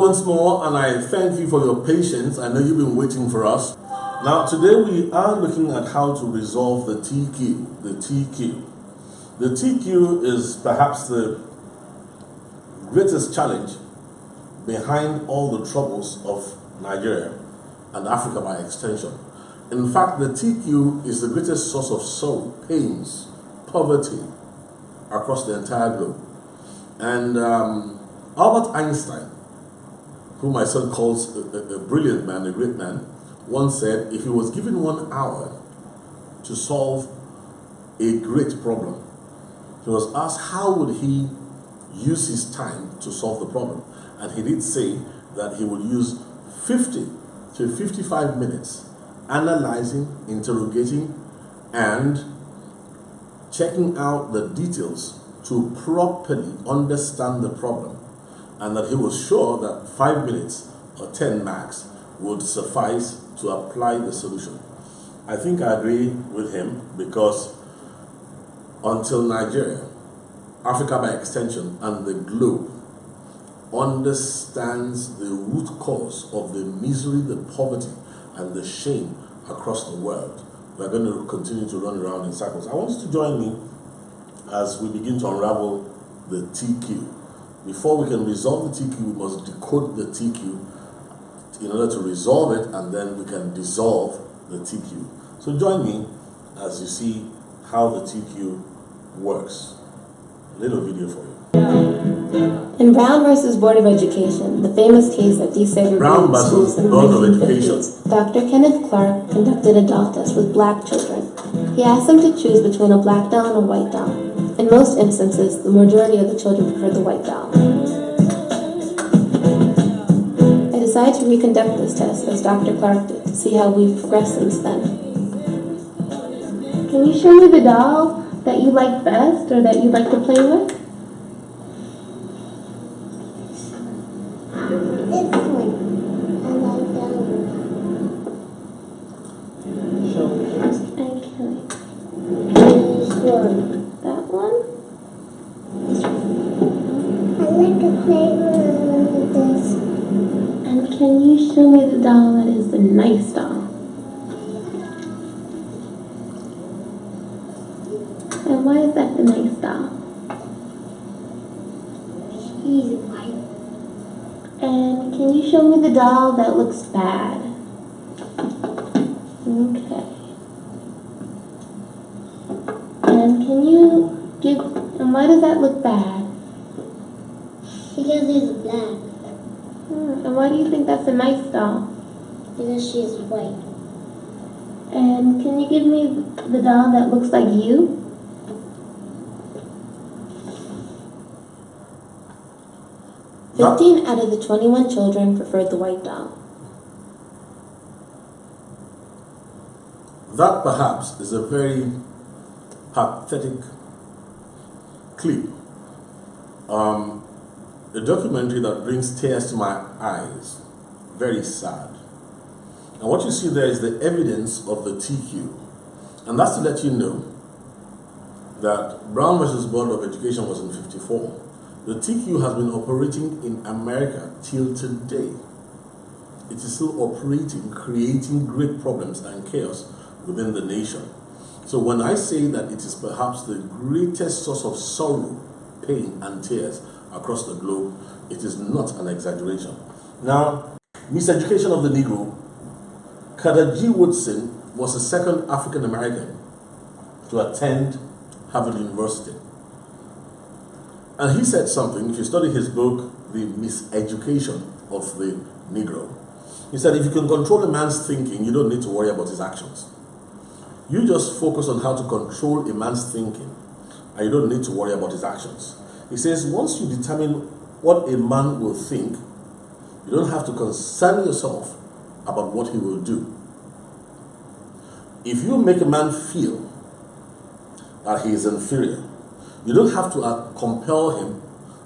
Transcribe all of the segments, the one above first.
once more, and I thank you for your patience. I know you've been waiting for us. Now, today we are looking at how to resolve the TQ. The TQ. The TQ is perhaps the greatest challenge behind all the troubles of Nigeria and Africa by extension. In fact, the TQ is the greatest source of sorrow, pains, poverty across the entire globe. And Albert Einstein, who my son calls a brilliant man, a great man, once said if he was given 1 hour to solve a great problem, he was asked how would he use his time to solve the problem. And he did say that he would use 50 to 55 minutes analyzing, interrogating, and checking out the details to properly understand the problem, and that he was sure that 5 minutes or 10 max would suffice to apply the solution. I think I agree with him, because until Nigeria, Africa by extension, and the globe understands the root cause of the misery, the poverty, and the shame across the world, we're going to continue to run around in circles. I want you to join me as we begin to unravel the TQ. Before we can resolve the TQ, we must decode the TQ in order to resolve it, and then we can dissolve the TQ. So join me as you see how the TQ works. A little video for you. In Brown versus Board of Education, the famous case that desegregated schools in the 1950s, Dr. Kenneth Clark conducted a doll test with black children. He asked them to choose between a black doll and a white doll. In most instances, the majority of the children preferred the white doll. I decided to reconduct this test as Dr. Clark did to see how we've progressed since then. Can you show me the doll that you like best or that you like to play with? This one. I like that one. Okay. This one. That one? I like to play with this. And can you show me the doll that is the nice doll? And why is that the nice doll? She's white. And can you show me the doll that looks bad? Okay. And can you give, and why does that look bad? Because it's black. And why do you think that's a nice doll? Because she's white. And can you give me the doll that looks like you? That, 15 out of the 21 children preferred the white doll. that perhaps is a very pathetic clip. A documentary that brings tears to my eyes. Very sad. And what you see there is the evidence of the TQ. And that's to let you know that Brown versus Board of Education was in 54. The TQ has been operating in America till today. It is still operating, creating great problems and chaos within the nation. So when I say that it is perhaps the greatest source of sorrow, pain, and tears across the globe, it is not an exaggeration. Now, miseducation of the Negro, Carter G. Woodson was the second African American to attend Harvard University. And he said something, if you study his book, The Miseducation of the Negro, he said, if you can control a man's thinking, you don't need to worry about his actions. You just focus on how to control a man's thinking, and you don't need to worry about his actions. He says, once you determine what a man will think, you don't have to concern yourself about what he will do. If you make a man feel that he is inferior, you don't have to compel him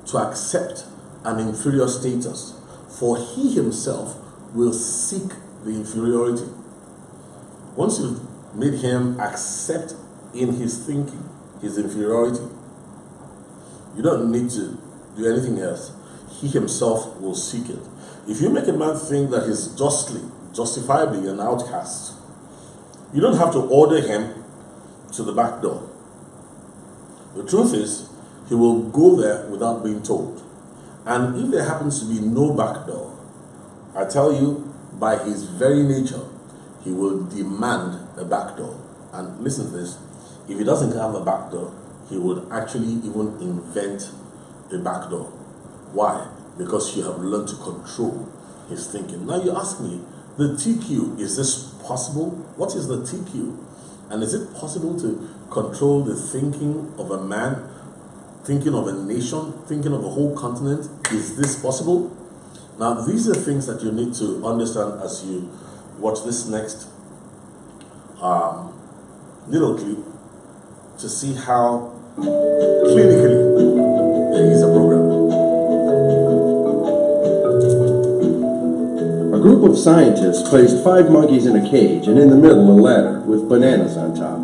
to accept an inferior status, for he himself will seek the inferiority. Once you've made him accept in his thinking his inferiority, you don't need to do anything else. he himself will seek it. If you make a man think that he's justifiably an outcast, you don't have to order him to the back door. The truth is, he will go there without being told. And if there happens to be no back door, I tell you, by his very nature, he will demand a back door. And listen to this, if he doesn't have a back door, he would actually even invent a back door. Why? Because you have learned to control his thinking. Now you ask me, the TQ, is this possible? What is the TQ? And is it possible to control the thinking of a man, thinking of a nation, thinking of a whole continent? Is this possible? Now these are things that you need to understand as you watch this next little clip to see how clinically there is a program. A group of scientists placed 5 monkeys in a cage and in the middle a ladder with bananas on top.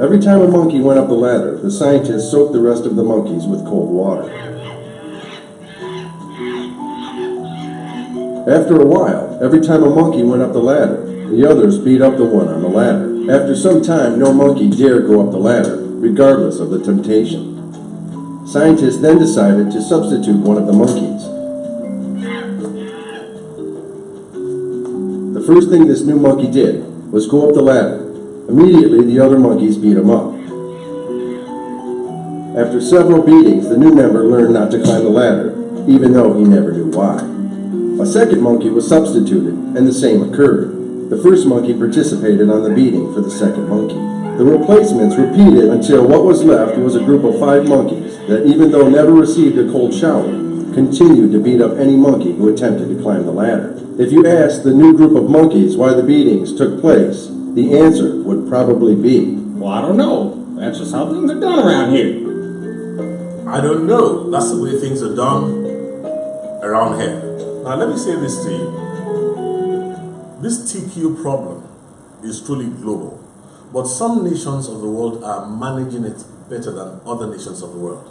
Every time a monkey went up the ladder, the scientists soaked the rest of the monkeys with cold water. After a while, every time a monkey went up the ladder, the others beat up the one on the ladder. After some time, no monkey dared go up the ladder, regardless of the temptation. Scientists then decided to substitute one of the monkeys. The first thing this new monkey did was go up the ladder. Immediately, the other monkeys beat him up. After several beatings, the new member learned not to climb the ladder, even though he never knew why. A second monkey was substituted, and the same occurred. The first monkey participated on the beating for the second monkey. The replacements repeated until what was left was a group of 5 monkeys that, even though never received a cold shower, continued to beat up any monkey who attempted to climb the ladder. If you asked the new group of monkeys why the beatings took place, the answer would probably be, well, I don't know. That's just how things are done around here. I don't know. That's the way things are done around here. Now let me say this to you. This TQ problem is truly global, but some nations of the world are managing it better than other nations of the world.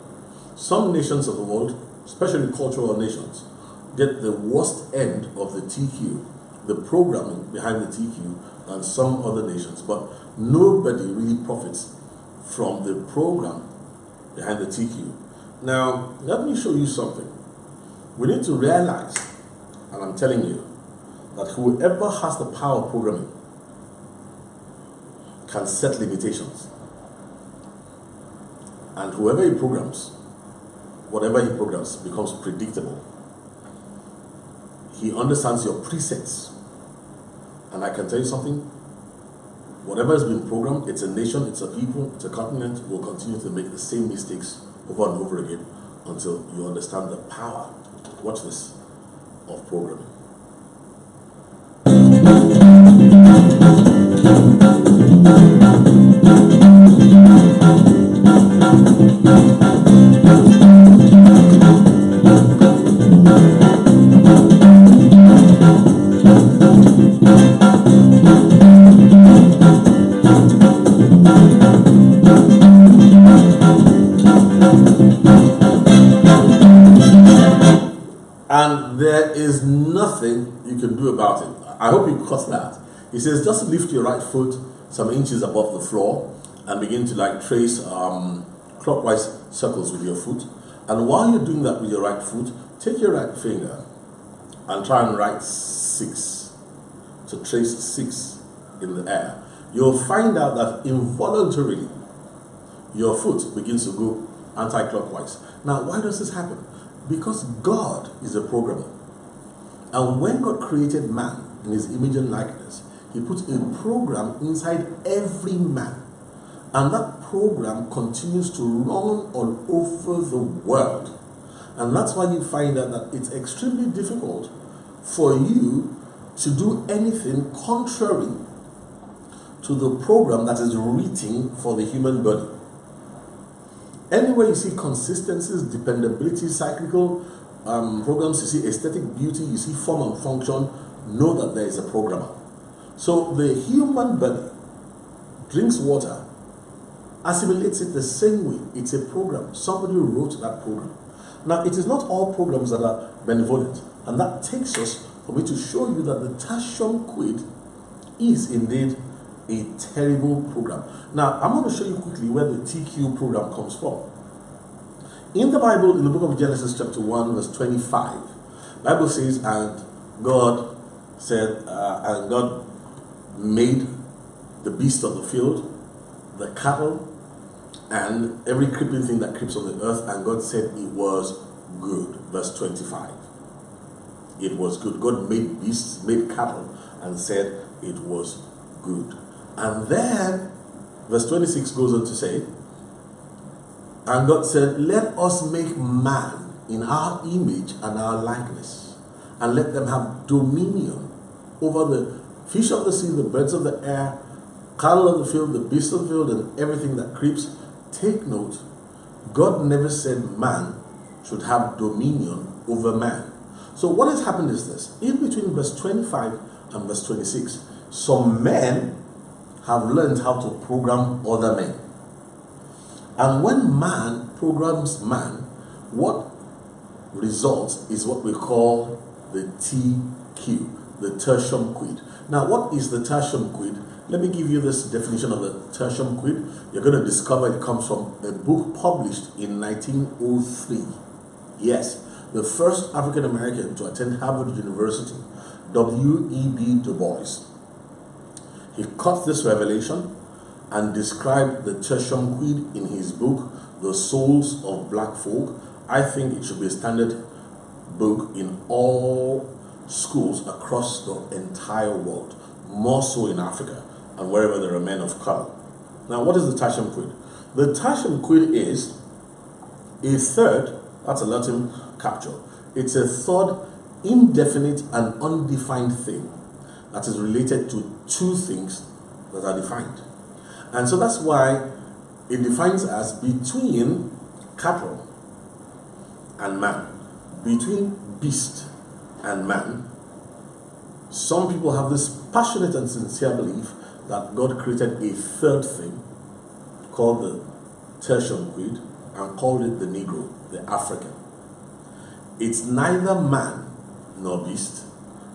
Some nations of the world, especially cultural nations, get the worst end of the TQ, the programming behind the TQ, than some other nations, but nobody really profits from the program behind the TQ. Now, let me show you something. We need to realize, and I'm telling you, that whoever has the power of programming can set limitations. And whoever he programs, whatever he programs becomes predictable. He understands your presets. And I can tell you something, whatever has been programmed, it's a nation, it's a people, it's a continent, will continue to make the same mistakes over and over again until you understand the power, watch this, of programming. And there is nothing you can do about it. I hope you caught that. He says just lift your right foot some inches above the floor and begin to trace clockwise circles with your foot. And while you're doing that with your right foot, take your right finger and try and write 6. To trace 6 in the air. You'll find out that involuntarily your foot begins to go anti-clockwise. Now, why does this happen? Because God is a programmer. And when God created man in his image and likeness, he put a program inside every man. And that program continues to run all over the world. And that's why you find out that it's extremely difficult for you to do anything contrary to the program that is written for the human body. Anywhere you see consistencies, dependability, cyclical programs, you see aesthetic beauty, you see form and function, know that there is a programmer. So the human body drinks water, assimilates it the same way. It's a program. Somebody wrote that program. Now, it is not all programs that are benevolent, and that takes us for me to show you that the tertium quid is indeed a terrible program. Now, I'm going to show you quickly where the TQ program comes from. In the Bible, in the book of Genesis chapter 1, verse 25, the Bible says, and God said, and God made the beast of the field, the cattle, and every creeping thing that creeps on the earth, and God said it was good. Verse 25. It was good. God made beasts, made cattle, and said it was good. And then, verse 26 goes on to say, and God said, let us make man in our image and our likeness, and let them have dominion over the fish of the sea, the birds of the air, cattle of the field, the beasts of the field, and everything that creeps. Take note, God never said man should have dominion over man. So what has happened is this. In between verse 25 and verse 26, some men have learned how to program other men. And when man programs man, what results is what we call the TQ, the tertium quid. Now, what is the tertium quid? Let me give you this definition of the tertium quid. You're going to discover it comes from a book published in 1903. Yes, the first African American to attend Harvard University, W.E.B. Du Bois. He caught this revelation and described the tertium quid in his book, The Souls of Black Folk. I think it should be a standard book in all schools across the entire world, more so in Africa and wherever there are men of color. Now, what is the tertium quid? The tertium quid is a third, that's a Latin capture, it's a third indefinite and undefined thing that is related to two things that are defined. And so that's why it defines as between cattle and man, between beast and man. Some people have this passionate and sincere belief that God created a third thing called the tertium quid and called it the Negro, the African. It's neither man nor beast,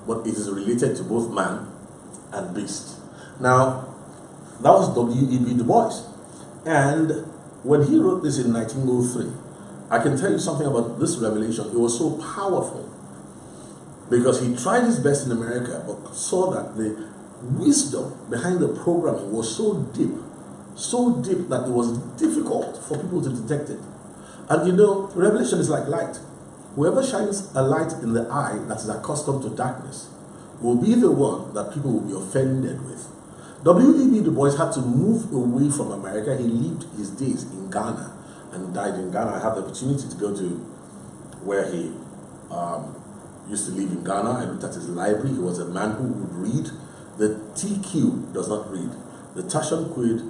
but it is related to both man and beast. Now, that was W.E.B. Du Bois. And when he wrote this in 1903, I can tell you something about this revelation. It was so powerful because he tried his best in America, but saw that the wisdom behind the programming was so deep that it was difficult for people to detect it. And you know, revelation is like light. Whoever shines a light in the eye that is accustomed to darkness will be the one that people will be offended with. W.E.B. Du Bois had to move away from America. He lived his days in Ghana and died in Ghana. I had the opportunity to go to where he used to live in Ghana. I looked at his library. He was a man who would read. The TQ does not read. The tertium quid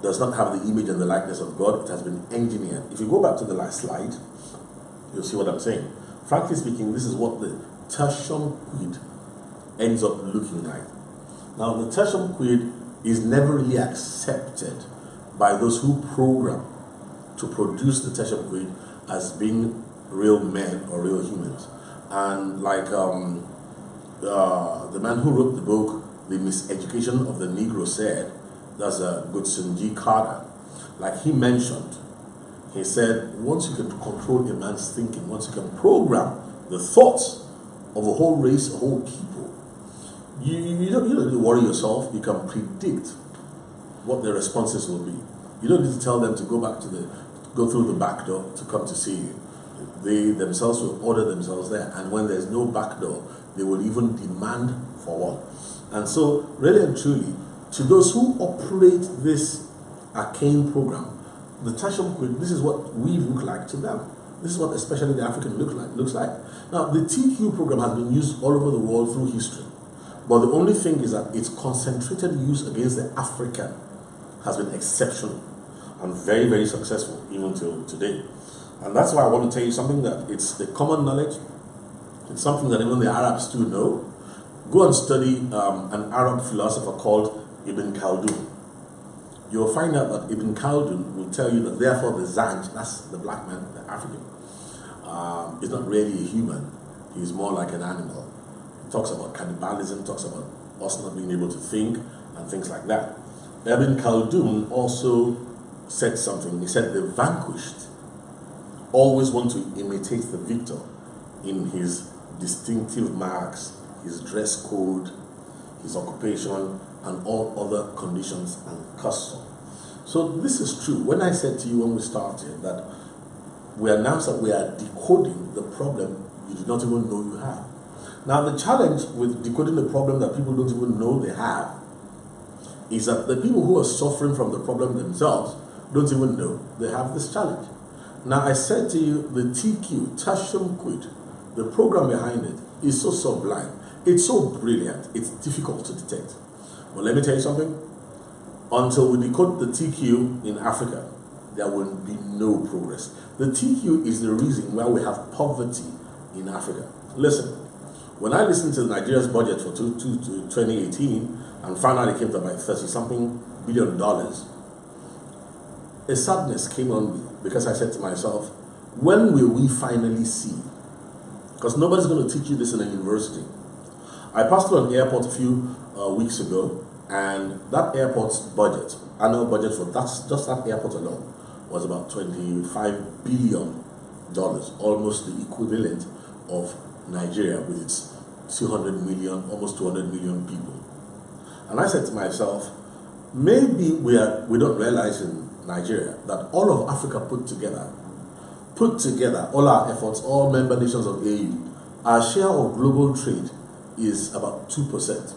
does not have the image and the likeness of God. It has been engineered. If you go back to the last slide, you'll see what I'm saying. Frankly speaking, this is what the tertium quid ends up looking like. Now, the tertium quid is never really accepted by those who program to produce the tertium quid as being real men or real humans. And like the man who wrote the book, The Miseducation of the Negro, said, that's a Goodson G. Carter, like he mentioned, he said, once you can control a man's thinking, once you can program the thoughts of a whole race, a whole people, you don't need to worry yourself. You can predict what their responses will be. You don't need to tell them to go through the back door to come to see you. They themselves will order themselves there, and when there's no back door, they will even demand for one. And so, really and truly, to those who operate this arcane program, the tertium quid, this is what we look like to them. This is what especially the African looks like. Now, the TQ program has been used all over the world through history. But the only thing is that its concentrated use against the African has been exceptional and very, very successful even till today. And that's why I want to tell you something that it's the common knowledge. It's something that even the Arabs too know. Go and study an Arab philosopher called Ibn Khaldun. you'll find out that Ibn Khaldun will tell you that therefore the Zanj, that's the black man, the African, is not really a human. He's more like an animal. He talks about cannibalism, talks about us not being able to think, and things like that. Ibn Khaldun also said something. He said the vanquished always want to imitate the victor in his distinctive marks, his dress code, his occupation, and all other conditions and customs. So this is true. When I said to you when we started that we announced that we are decoding the problem you did not even know you have. Now the challenge with decoding the problem that people don't even know they have is that the people who are suffering from the problem themselves don't even know they have this challenge. Now I said to you the TQ, tertium quid, the program behind it is so sublime. It's so brilliant. It's difficult to detect. But let me tell you something. Until we decode the TQ in Africa, there will be no progress. The TQ is the reason why we have poverty in Africa. Listen, when I listened to Nigeria's budget for 2018 and found out it came to about $30-something billion, a sadness came on me because I said to myself, when will we finally see? Because nobody's going to teach you this in a university. I passed through an airport a few weeks ago, and that airport's budget, annual budget for just that airport alone, was about $25 billion, almost the equivalent of Nigeria with its 200 million, almost 200 million people. And I said to myself, maybe we don't realize in Nigeria that all of Africa put together, all our efforts, all member nations of AU, our share of global trade is about 2%.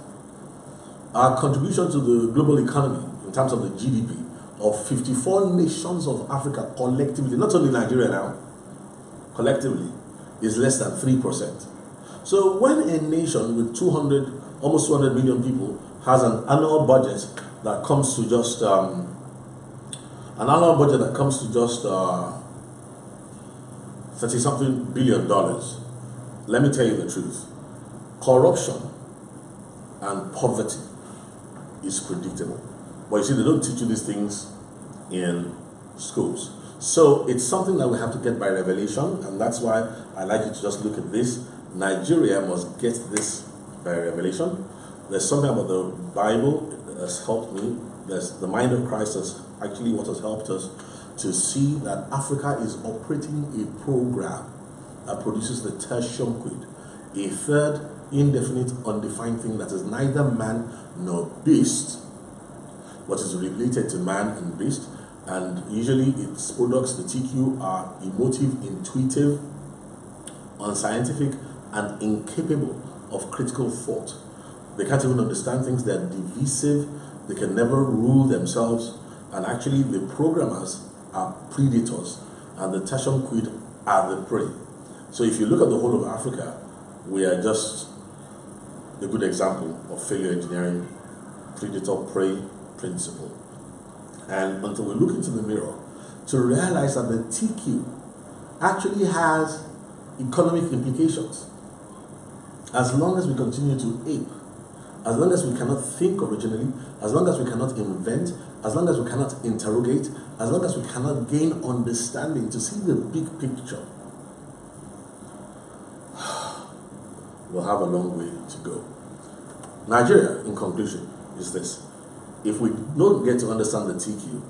Our contribution to the global economy in terms of the GDP of 54 nations of Africa collectively, not only Nigeria now, collectively, is less than 3%. So when a nation with almost 200 million people has an annual budget that comes to just $30-something billion, let me tell you the truth. Corruption and poverty is predictable. But you see, they don't teach you these things in schools. So it's something that we have to get by revelation, and that's why I like you to just look at this. Nigeria must get this by revelation. There's something about the Bible that has helped me. There's the mind of Christ is actually what has helped us to see that Africa is operating a program that produces the tertium quid, a third indefinite, undefined thing that is neither man nor beast, but is related to man and beast. And usually its products, the TQ, are emotive, intuitive, unscientific, and incapable of critical thought. They can't even understand things. They're divisive. They can never rule themselves. And actually the programmers are predators, and the tertium quid are the prey. So if you look at the whole of Africa, we are just a good example of failure engineering, predator-prey principle. And until we look into the mirror to realize that the TQ actually has economic implications. As long as we continue to ape, as long as we cannot think originally, as long as we cannot invent, as long as we cannot interrogate, as long as we cannot gain understanding to see the big picture, we'll have a long way to go. Nigeria, in conclusion, is this. If we don't get to understand the TQ,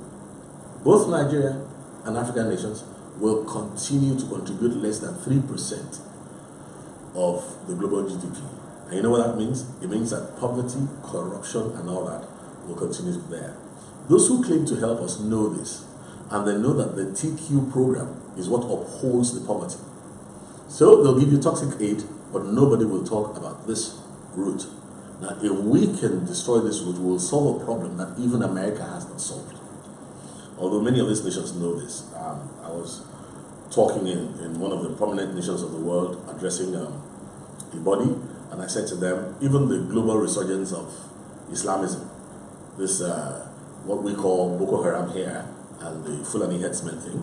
both Nigeria and African nations will continue to contribute less than 3% of the global GDP. And you know what that means? It means that poverty, corruption, and all that will continue there. Those who claim to help us know this, and they know that the TQ program is what upholds the poverty. So they'll give you toxic aid, but nobody will talk about this root. Now, if we can destroy this root, we'll solve a problem that even America has not solved. Although many of these nations know this. I was talking in one of the prominent nations of the world, addressing a body, and I said to them, even the global resurgence of Islamism, this what we call Boko Haram here, and the Fulani headsmen thing,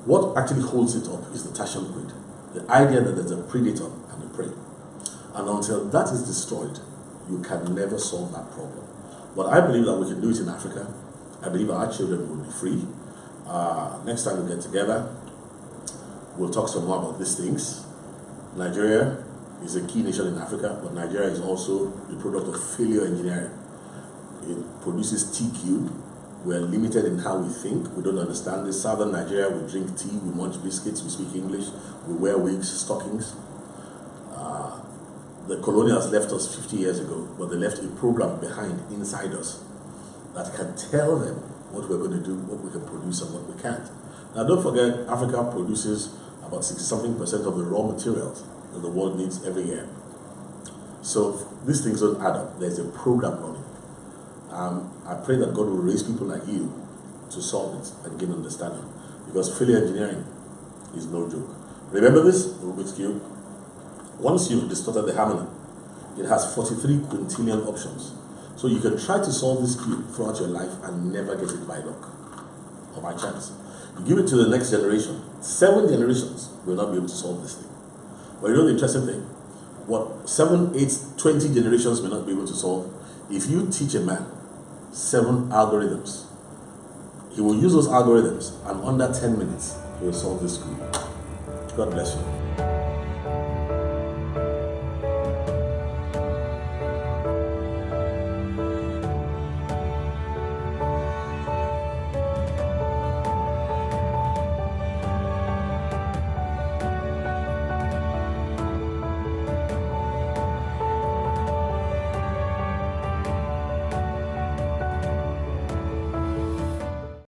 what actually holds it up is the tertium quid, the idea that there's a predator and a prey. And until that is destroyed, you can never solve that problem. But I believe that we can do it in Africa, I believe our children will be free. Next time we get together, we'll talk some more about these things. Nigeria is a key nation in Africa, but Nigeria is also the product of failure engineering. It produces TQ. We're limited in how we think. We don't understand this. Southern Nigeria, we drink tea, we munch biscuits, we speak English, we wear wigs, stockings. The colonials left us 50 years ago, but they left a program behind inside us that can tell them what we're going to do, what we can produce, and what we can't. Now, don't forget, Africa produces about 60-something% of the raw materials that the world needs every year. So these things don't add up. There's a program running. I pray that God will raise people like you to solve it and gain understanding, because failure engineering is no joke. Remember this, the Rubik's Cube? Once you've distorted the harmony, it has 43 quintillion options. So you can try to solve this cube throughout your life and never get it by luck or by chance. You give it to the next generation, 7 generations will not be able to solve this thing. But you know the interesting thing? What 7, 8, 20 generations may not be able to solve, if you teach a man 7 algorithms, he will use those algorithms and under 10 minutes, he will solve this cube. God bless you.